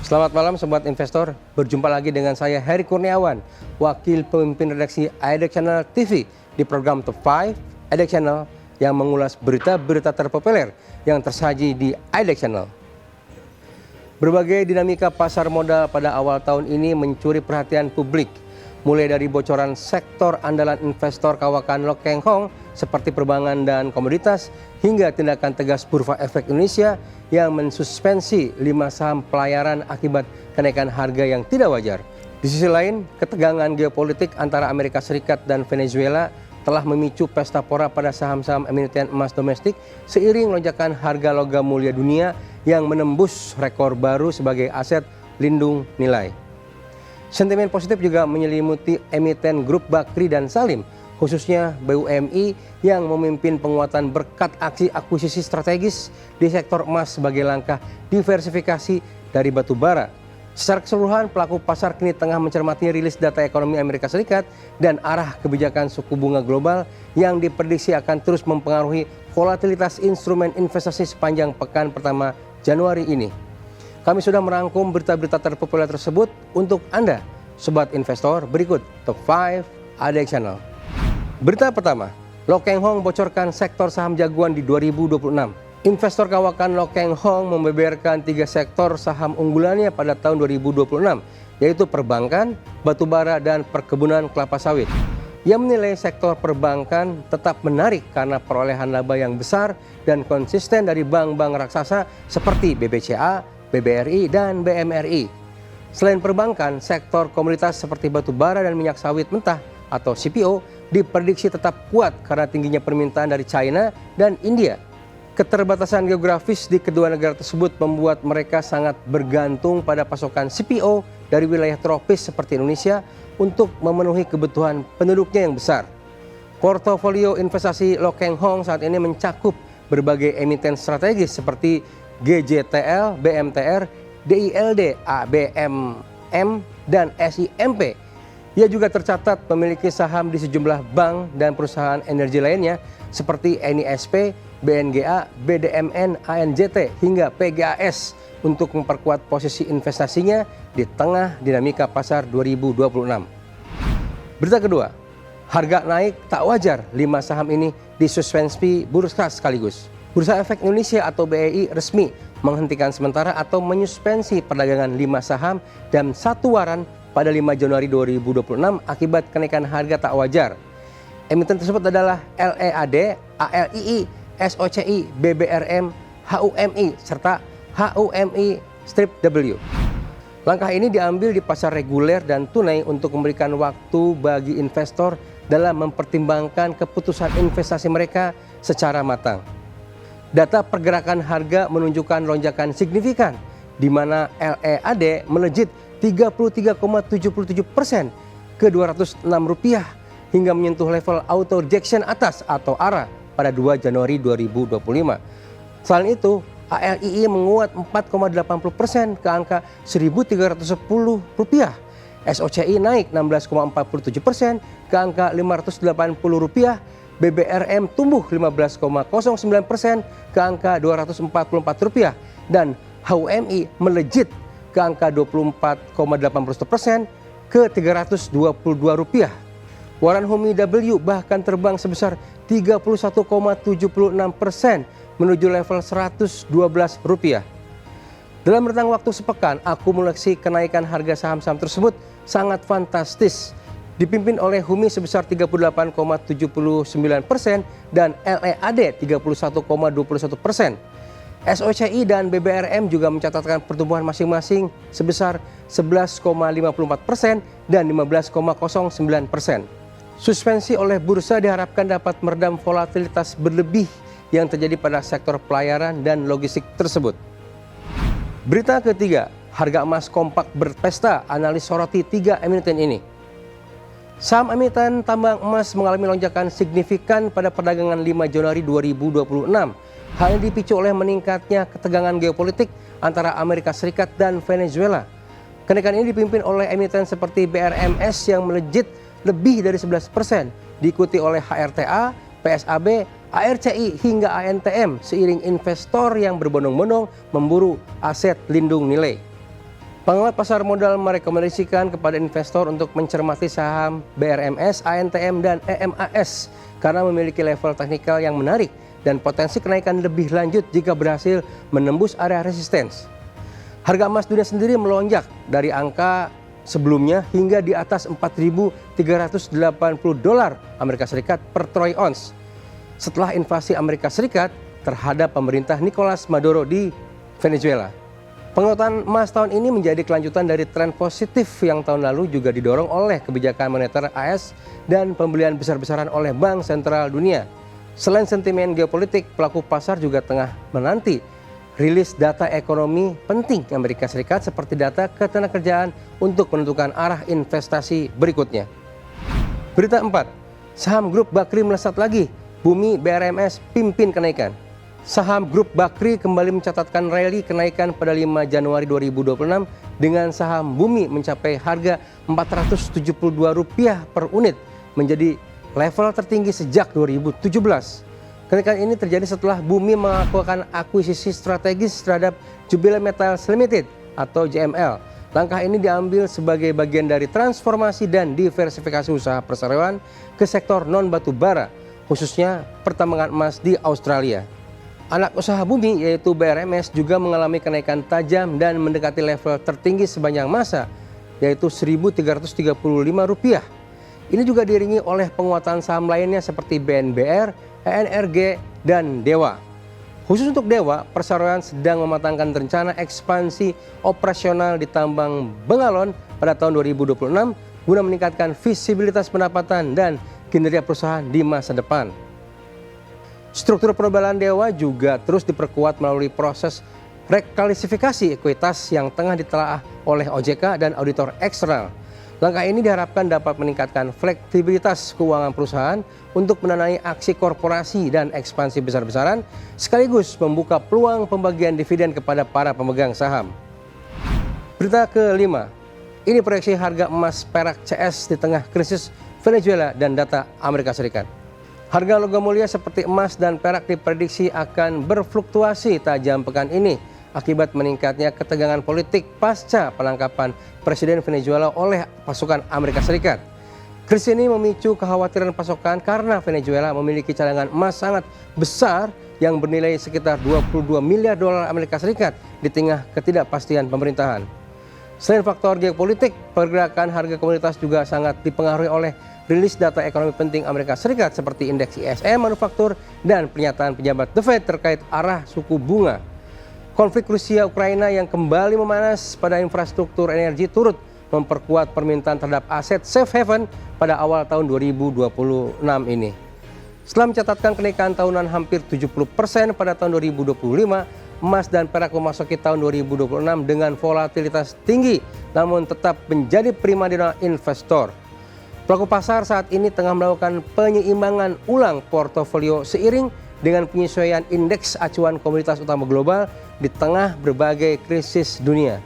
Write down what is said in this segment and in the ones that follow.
Selamat malam Sobat Investor, berjumpa lagi dengan saya Heri Kurniawan, Wakil Pemimpin Redaksi IDX Channel TV di program Top 5 IDX Channel yang mengulas berita-berita terpopuler yang tersaji di IDX Channel. Berbagai dinamika pasar modal pada awal tahun ini mencuri perhatian publik, mulai dari bocoran sektor andalan investor kawakan Lo Keng Hong seperti perbankan dan komoditas, hingga tindakan tegas Bursa Efek Indonesia yang mensuspensi 5 saham pelayaran akibat kenaikan harga yang tidak wajar. Di sisi lain, ketegangan geopolitik antara Amerika Serikat dan Venezuela telah memicu pesta pora pada saham-saham emiten emas domestik seiring lonjakan harga logam mulia dunia yang menembus rekor baru sebagai aset lindung nilai. Sentimen positif juga menyelimuti emiten grup Bakri dan Salim, khususnya BUMI yang memimpin penguatan berkat aksi akuisisi strategis di sektor emas sebagai langkah diversifikasi dari batu bara. Secara keseluruhan, pelaku pasar kini tengah mencermati rilis data ekonomi Amerika Serikat dan arah kebijakan suku bunga global yang diprediksi akan terus mempengaruhi volatilitas instrumen investasi sepanjang pekan pertama Januari ini. Kami sudah merangkum berita-berita terpopuler tersebut untuk Anda, Sobat Investor. Berikut Top 5 IDX Channel. Berita pertama, Lo Keng Hong bocorkan sektor saham jagoan di 2026. Investor kawakan Lo Keng Hong membeberkan 3 sektor saham unggulannya pada tahun 2026, yaitu perbankan, batubara, dan perkebunan kelapa sawit. Ia menilai sektor perbankan tetap menarik karena perolehan laba yang besar dan konsisten dari bank-bank raksasa seperti BBCA, BBRI, dan BMRI. Selain perbankan, sektor komoditas seperti batubara dan minyak sawit mentah atau CPO diprediksi tetap kuat karena tingginya permintaan dari China dan India. Keterbatasan geografis di kedua negara tersebut membuat mereka sangat bergantung pada pasokan CPO dari wilayah tropis seperti Indonesia untuk memenuhi kebutuhan penduduknya yang besar. Portofolio investasi Lo Keng Hong saat ini mencakup berbagai emiten strategis seperti GJTL, BMTR, DILD, ABMM, dan SIMP. Ia juga tercatat memiliki saham di sejumlah bank dan perusahaan energi lainnya seperti NISP, BNGA, BDMN, ANJT, hingga PGAS untuk memperkuat posisi investasinya di tengah dinamika pasar 2026. Berita kedua, harga naik tak wajar, 5 saham ini disuspensi bursa sekaligus. Bursa Efek Indonesia atau BEI resmi menghentikan sementara atau menyuspensi perdagangan 5 saham dan 1 waran pada 5 Januari 2026 akibat kenaikan harga tak wajar. Emiten tersebut adalah LEAD, ALII, SOCI, BBRM, HUMI, serta HUMI-W. Langkah ini diambil di pasar reguler dan tunai untuk memberikan waktu bagi investor dalam mempertimbangkan keputusan investasi mereka secara matang. Data pergerakan harga menunjukkan lonjakan signifikan, di mana LEAD melejit 33,77% ke Rp206 hingga menyentuh level auto rejection atas atau ARA pada 2 Januari 2025. Selain itu, ALII menguat 4,80% ke angka Rp1.310. SOCI naik 16,47% ke angka Rp580. BBRM tumbuh 15,09% ke angka Rp244 dan HUMI melejit ke angka 24,81% ke Rp322. Waran HUMI-W bahkan terbang sebesar 31,76% menuju level Rp112. Dalam rentang waktu sepekan, akumulasi kenaikan harga saham-saham tersebut sangat fantastis. Dipimpin oleh HUMI sebesar 38,79% dan LEAD 31,21%. SOCI dan BBRM juga mencatatkan pertumbuhan masing-masing sebesar 11,54% dan 15,09%. Suspensi oleh bursa diharapkan dapat meredam volatilitas berlebih yang terjadi pada sektor pelayaran dan logistik tersebut. Berita ketiga, harga emas kompak berpesta, analis soroti 3 emiten ini. Saham emiten tambang emas mengalami lonjakan signifikan pada perdagangan 5 Januari 2026. Hal ini dipicu oleh meningkatnya ketegangan geopolitik antara Amerika Serikat dan Venezuela. Kenaikan ini dipimpin oleh emiten seperti BRMS yang melejit lebih dari 11%, diikuti oleh HRTA, PSAB, ARCI hingga ANTM seiring investor yang berbondong-bondong memburu aset lindung nilai. Pengamat pasar modal merekomendasikan kepada investor untuk mencermati saham BRMS, ANTM, dan EMAS karena memiliki level teknikal yang menarik dan potensi kenaikan lebih lanjut jika berhasil menembus area resistance. Harga emas dunia sendiri melonjak dari angka sebelumnya hingga di atas 4.380 dolar Amerika Serikat per troy ounce setelah invasi Amerika Serikat terhadap pemerintah Nicolas Maduro di Venezuela. Penguatan emas tahun ini menjadi kelanjutan dari tren positif yang tahun lalu juga didorong oleh kebijakan moneter AS dan pembelian besar-besaran oleh Bank Sentral Dunia. Selain sentimen geopolitik, pelaku pasar juga tengah menanti rilis data ekonomi penting Amerika Serikat seperti data ketenagakerjaan untuk menentukan arah investasi berikutnya. Berita 4, saham grup Bakri melesat lagi, Bumi BRMS pimpin kenaikan. Saham grup Bakri kembali mencatatkan rally kenaikan pada 5 Januari 2026 dengan saham Bumi mencapai harga Rp472 per unit menjadi level tertinggi sejak 2017. Kenaikan ini terjadi setelah Bumi melakukan akuisisi strategis terhadap Jubilant Metals Limited atau JML. Langkah ini diambil sebagai bagian dari transformasi dan diversifikasi usaha perseroan ke sektor non-batu bara, khususnya pertambangan emas di Australia. Anak usaha Bumi yaitu BRMS juga mengalami kenaikan tajam dan mendekati level tertinggi sepanjang masa yaitu Rp1.335. Ini juga diiringi oleh penguatan saham lainnya seperti BNBR, ENRG, dan Dewa. Khusus untuk Dewa, perseroan sedang mematangkan rencana ekspansi operasional di tambang Bengalon pada tahun 2026 guna meningkatkan visibilitas pendapatan dan kinerja perusahaan di masa depan. Struktur perubahan Dewa juga terus diperkuat melalui proses reklasifikasi ekuitas yang tengah ditelaah oleh OJK dan auditor eksternal. Langkah ini diharapkan dapat meningkatkan fleksibilitas keuangan perusahaan untuk mendanai aksi korporasi dan ekspansi besar-besaran, sekaligus membuka peluang pembagian dividen kepada para pemegang saham. Berita kelima, ini proyeksi harga emas perak CS di tengah krisis Venezuela dan data Amerika Serikat. Harga logam mulia seperti emas dan perak diprediksi akan berfluktuasi tajam pekan ini akibat meningkatnya ketegangan politik pasca penangkapan Presiden Venezuela oleh pasukan Amerika Serikat. Krisis ini memicu kekhawatiran pasokan karena Venezuela memiliki cadangan emas sangat besar yang bernilai sekitar 22 miliar dolar Amerika Serikat di tengah ketidakpastian pemerintahan. Selain faktor geopolitik, pergerakan harga komoditas juga sangat dipengaruhi oleh rilis data ekonomi penting Amerika Serikat seperti indeks ISM manufaktur dan pernyataan pejabat The Fed terkait arah suku bunga. Konflik Rusia-Ukraina yang kembali memanas pada infrastruktur energi turut memperkuat permintaan terhadap aset safe haven pada awal tahun 2026 ini. Setelah mencatatkan kenaikan tahunan hampir 70% pada tahun 2025, emas dan perak memasuki tahun 2026 dengan volatilitas tinggi namun tetap menjadi primadona investor. Pelaku pasar saat ini tengah melakukan penyeimbangan ulang portofolio seiring dengan penyesuaian indeks acuan komoditas utama global di tengah berbagai krisis dunia.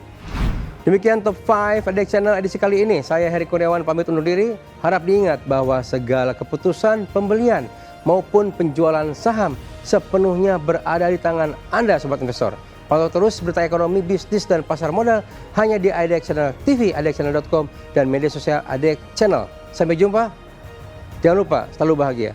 Demikian Top 5 Adek Channel edisi kali ini. Saya Heri Kurniawan pamit undur diri. Harap diingat bahwa segala keputusan pembelian maupun penjualan saham sepenuhnya berada di tangan Anda Sobat Investor. Pantau terus berita ekonomi, bisnis, dan pasar modal hanya di Adek Channel TV, adekchannel.com, dan media sosial Adek Channel. Sampai jumpa. Jangan lupa selalu bahagia.